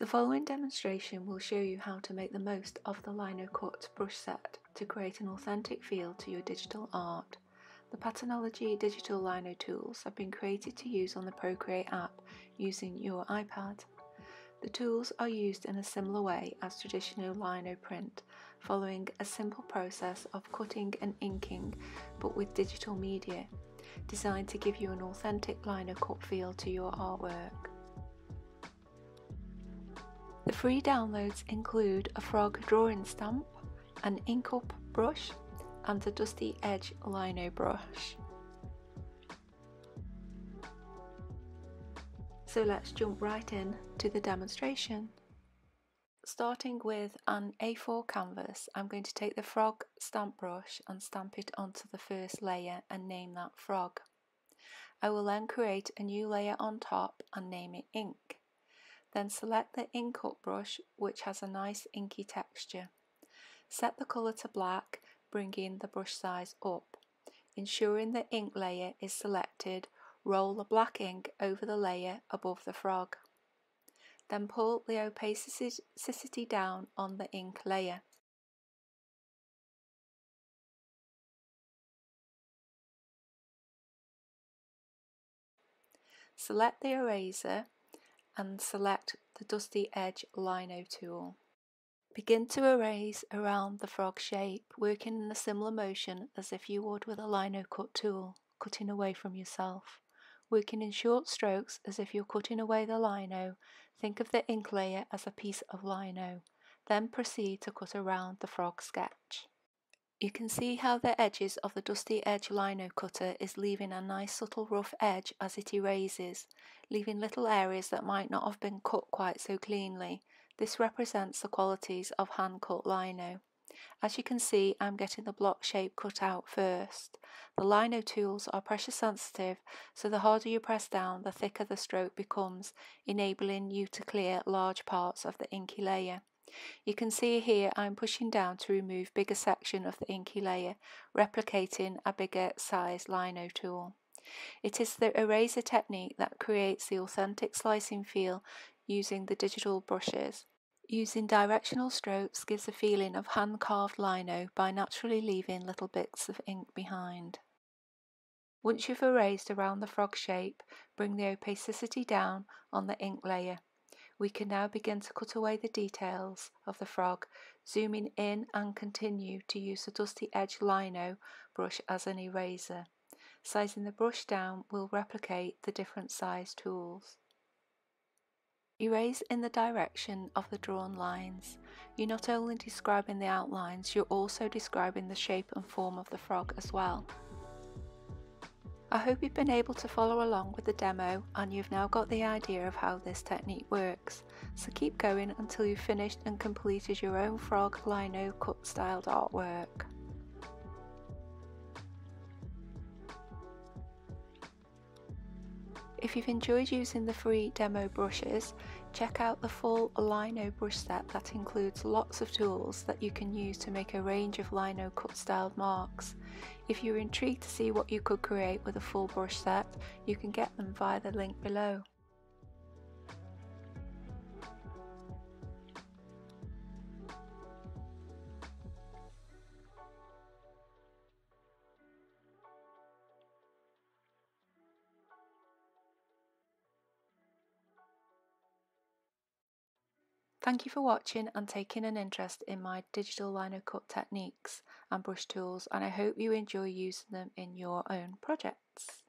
The following demonstration will show you how to make the most of the linocut brush set to create an authentic feel to your digital art. The Patternologist digital lino tools have been created to use on the Procreate app using your iPad. The tools are used in a similar way as traditional lino print, following a simple process of cutting and inking but with digital media, designed to give you an authentic linocut feel to your artwork. The free downloads include a frog drawing stamp, an ink up brush and a dusty edge lino brush. So let's jump right in to the demonstration. Starting with an A4 canvas, I'm going to take the frog stamp brush and stamp it onto the first layer and name that frog. I will then create a new layer on top and name it ink. Then select the ink up brush, which has a nice inky texture. Set the colour to black, bringing the brush size up. Ensuring the ink layer is selected, roll the black ink over the layer above the frog. Then pull the opacity down on the ink layer. Select the eraser and select the Dusty Edge Lino tool. Begin to erase around the frog shape, working in a similar motion as if you would with a lino cut tool, cutting away from yourself. Working in short strokes as if you're cutting away the lino, think of the ink layer as a piece of lino, then proceed to cut around the frog sketch. You can see how the edges of the Dusty Edge lino cutter is leaving a nice subtle rough edge as it erases, leaving little areas that might not have been cut quite so cleanly. This represents the qualities of hand-cut lino. As you can see, I'm getting the block shape cut out first. The lino tools are pressure sensitive, so the harder you press down, the thicker the stroke becomes, enabling you to clear large parts of the inky layer. You can see here I'm pushing down to remove bigger section of the inky layer, replicating a bigger size lino tool. It is the eraser technique that creates the authentic slicing feel using the digital brushes. Using directional strokes gives a feeling of hand-carved lino by naturally leaving little bits of ink behind. Once you've erased around the frog shape, bring the opacity down on the ink layer. We can now begin to cut away the details of the frog, zooming in and continue to use the Dusty Edge Lino brush as an eraser. Sizing the brush down will replicate the different size tools. Erase in the direction of the drawn lines. You're not only describing the outlines, you're also describing the shape and form of the frog as well. I hope you've been able to follow along with the demo and you've now got the idea of how this technique works, so keep going until you've finished and completed your own frog lino cut styled artwork. If you've enjoyed using the free demo brushes, check out the full lino brush set that includes lots of tools that you can use to make a range of lino cut styled marks. If you're intrigued to see what you could create with a full brush set, you can get them via the link below. Thank you for watching and taking an interest in my digital lino cut techniques and brush tools, and I hope you enjoy using them in your own projects.